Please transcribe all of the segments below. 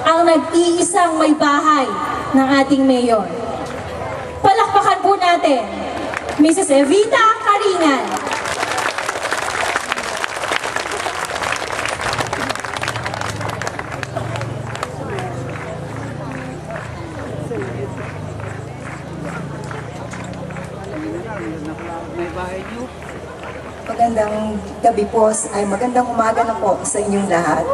ang nag-iisang may bahay ng ating mayor. Palakpakan po natin, Mrs. Evita Caringan. Magandang gabi po, ay magandang umaga na po sa inyong lahat.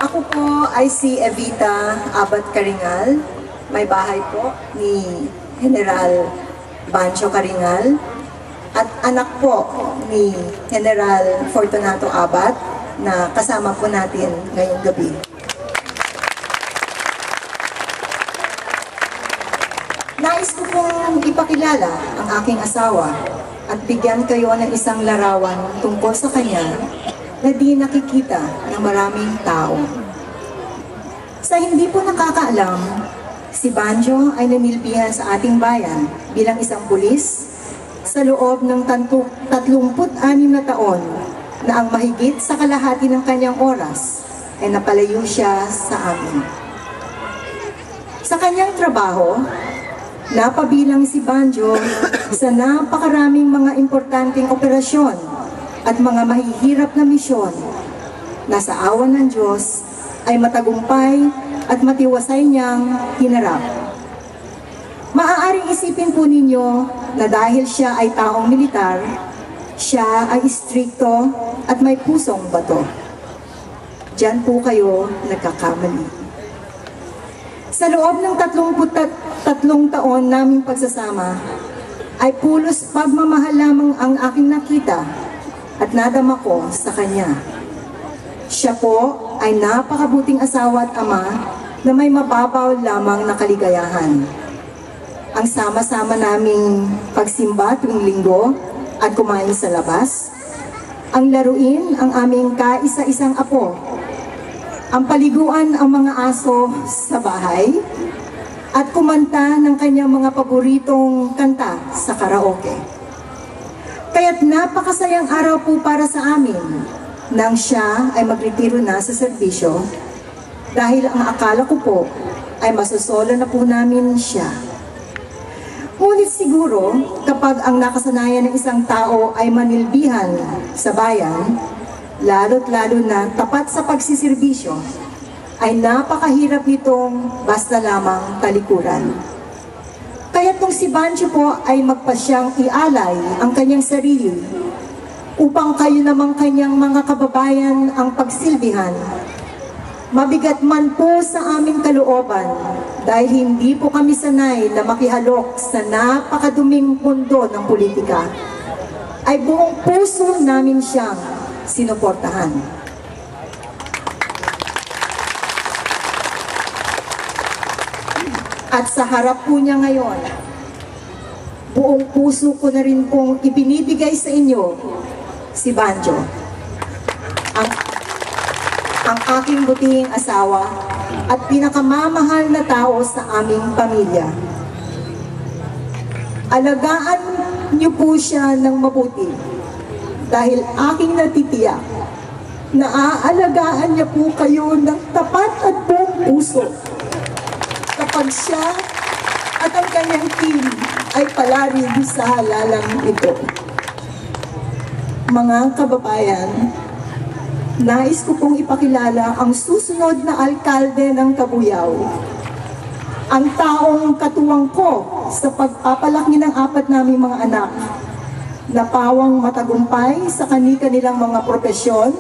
Ako po ay si Evita Abad Caringal, may bahay po ni General Bancho Caringal at anak po ni General Fortunato Abad na kasama po natin ngayong gabi. Nais ko pong ipakilala ang aking asawa at bigyan kayo ng isang larawan tungkol sa kanya na di nakikita ng maraming tao. Sa hindi po nakakaalam, si Banjo ay nanilbihan sa ating bayan bilang isang pulis sa loob ng 36 na taon na ang mahigit sa kalahati ng kanyang oras ay napalayo siya sa amin. Sa kanyang trabaho, napabilang si Banjo sa napakaraming mga importanteng operasyon at mga mahihirap na misyon na sa awa ng Diyos ay matagumpay at matiwasay niyang hinarap. Maaaring isipin po ninyo na dahil siya ay taong militar, siya ay istrikto at may pusong bato. Diyan po kayo nagkakamali. Sa loob ng 33 taon naming pagsasama, ay pulos pagmamahal lamang ang aking nakita at nadama ko sa kanya. Siya po ay napakabuting asawa at ama na may mababaw lamang na kaligayahan. Ang sama-sama naming pagsimba tuwing linggo at kumain sa labas, ang laruin ang aming kaisa-isang apo, ang paliguan ang mga aso sa bahay, at kumanta ng kanyang mga paboritong kanta sa karaoke. Kaya't napakasayang araw po para sa amin nang siya ay magretiro na sa serbisyo dahil ang akala ko po ay masosolo na po namin siya. Ngunit siguro kapag ang nakasanayan ng isang tao ay manilbihan sa bayan, lalo't lalo na tapat sa pagsiservisyo, ay napakahirap nitong basta lamang talikuran. Kaya't nung si Banjo po ay magpasyang ialay ang kanyang sarili upang kayo namang kanyang mga kababayan ang pagsilbihan, mabigat man po sa aming kalooban dahil hindi po kami sanay na makihalok sa napakaduming mundo ng politika, ay buong puso namin siyang sinuportahan. At sa harap po niya ngayon, buong puso ko na rin pong ibinibigay sa inyo si Banjo, ang aking butihing asawa at pinakamamahal na tao sa aming pamilya. Alagaan niyo po siya ng mabuti dahil aking natitiyak na aalagaan niya po kayo ng tapat at buong puso kapag siya at ang kanyang team ay palarin sa halalang ito. Mga kababayan, nais ko pong ipakilala ang susunod na alkalde ng Cabuyao. Ang taong katuwang ko sa pagpapalaki ng 4 naming mga anak na pawang matagumpay sa kanilang mga propesyon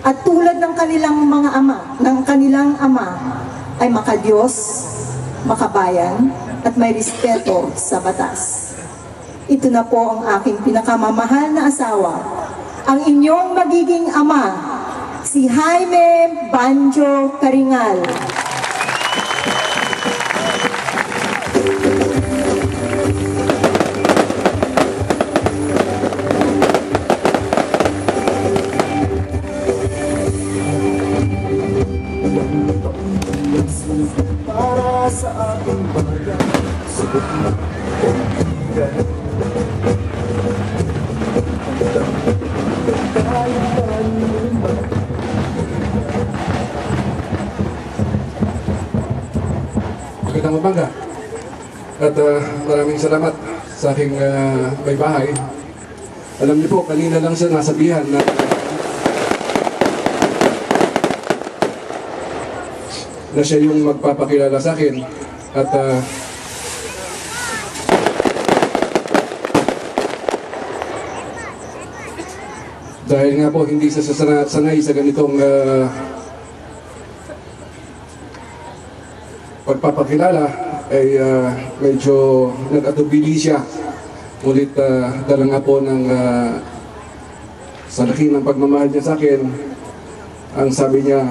at tulad ng kanilang ama ay makadiyos, makabayan at may respeto sa batas. Ito na po ang aking pinakamamahal na asawa, ang inyong magiging ama, si Jaime Banjo Caringal. Para sa ating bayan, sagot mo kaibigan. Kahit tayo man magandang umaga. At maraming salamat sa aking may bahay. Alam niyo po, kanina lang siya nasabihan na siya yung magpapakilala sa akin. At dahil nga po hindi siya sanay sa ganitong pagpapakilala, ay medyo nag-atubili siya. Ngunit dala nga po ng sa laki ng pagmamahal niya sa akin, ang sabi niya,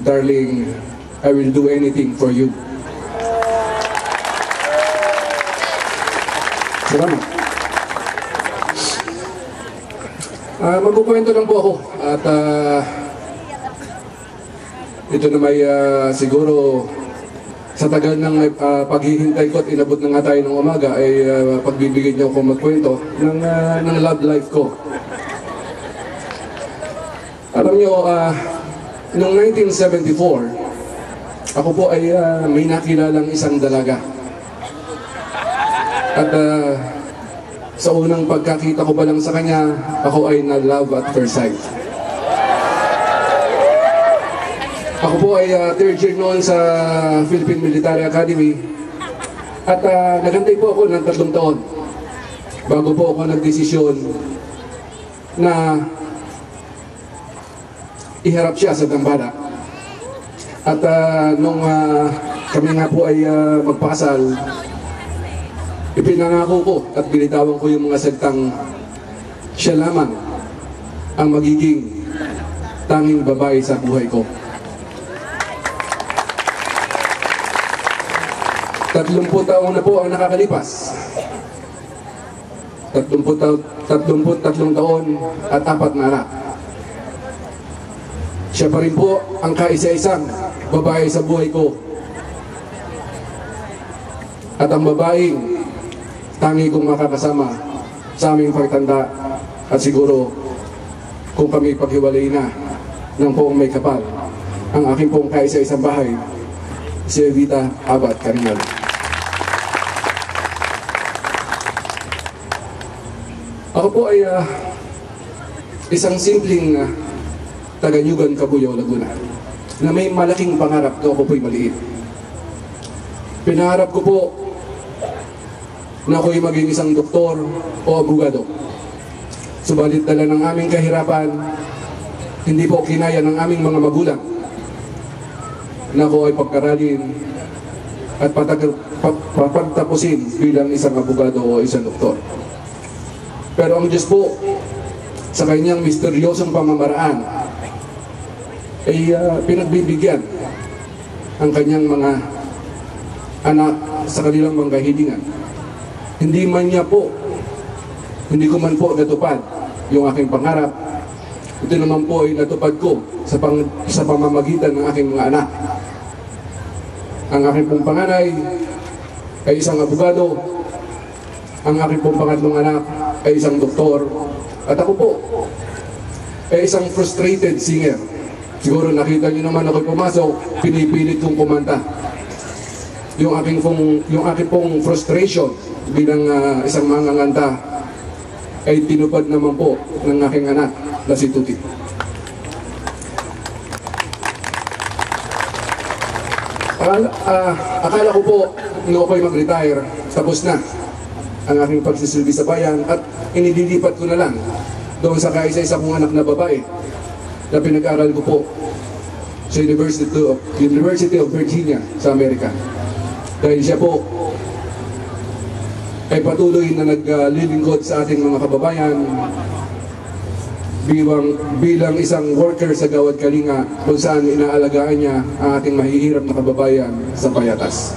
"Darling, I will do anything for you." Salamat. Magkukwento lang po ako at ito na may siguro sa tagal ng paghihintay ko at inabot na nga tayo ng umaga ay pagbibigyan niyo ako magkwento ng love life ko. Alam niyo, noong 1974, ako po ay may nakilalang isang dalaga. At sa unang pagkakita ko pa lang sa kanya, ako ay na-love at first sight. Ako po ay third year noon sa Philippine Military Academy at nagantay po ako ng 3 taon bago po ako nagdesisyon na iharap siya sa dambana. At nung kami nga po ay magpakasal, ipinangako ko at binitawan ko yung mga salitang siya lamang ang magiging tanging babae sa buhay ko. 30 taon na po ang nakakalipas. 33 taon at 4 na anak. Siya pa rin po ang kaisa-isang babae sa buhay ko. At ang babaeng tangi kong makakasama sa aming pagtanda at siguro kung kami paghiwalay na ng poong may kapal, ang aking pong kaisa-isang bahay, si Evita Abad Carinal. Ako po ay isang simpleng taga-Nyugan, Cabuyao, Laguna na may malaking pangarap na ako po'y maliit. Pinaharap ko po na ako'y maging isang doktor o abogado. Subalit dala ng aming kahirapan, hindi po kinaya ng aming mga magulang na ako ay pagkaralin at papagtapusin bilang isang abogado o isang doktor. Pero ang Diyos po, sa kanyang misteryosong pamamaraan, ay pinagbibigyan ang kanyang mga anak sa kanilang mga kahilingan. Hindi ko man po natupad yung aking pangarap. Ito naman po ay natupad ko sa pamamagitan ng aking mga anak. Ang aking pong panganay ay isang abogado. Ang aking pong pangatlong anak ay isang doktor. At ako po ay isang frustrated singer. Siguro nakita niyo naman ako'y pumasok, pinipilit kong kumanta. Yung aking pong frustration bilang isang manganganta ay tinupad naman po ng aking anak na si Tuti. Akala ko po nung ako'y mag-retire, tapos na ang aking pagsisilbi sa bayan at inililipat ko na lang doon sa kaisa-isa kong anak na babae na pinag-aral ko po sa University of Virginia sa Amerika. Dahil siya po ay patuloy na naglilingkod sa ating mga kababayan bilang isang worker sa Gawad Kalinga kung saan inaalagaan niya ang ating mahihirap na kababayan sa Payatas.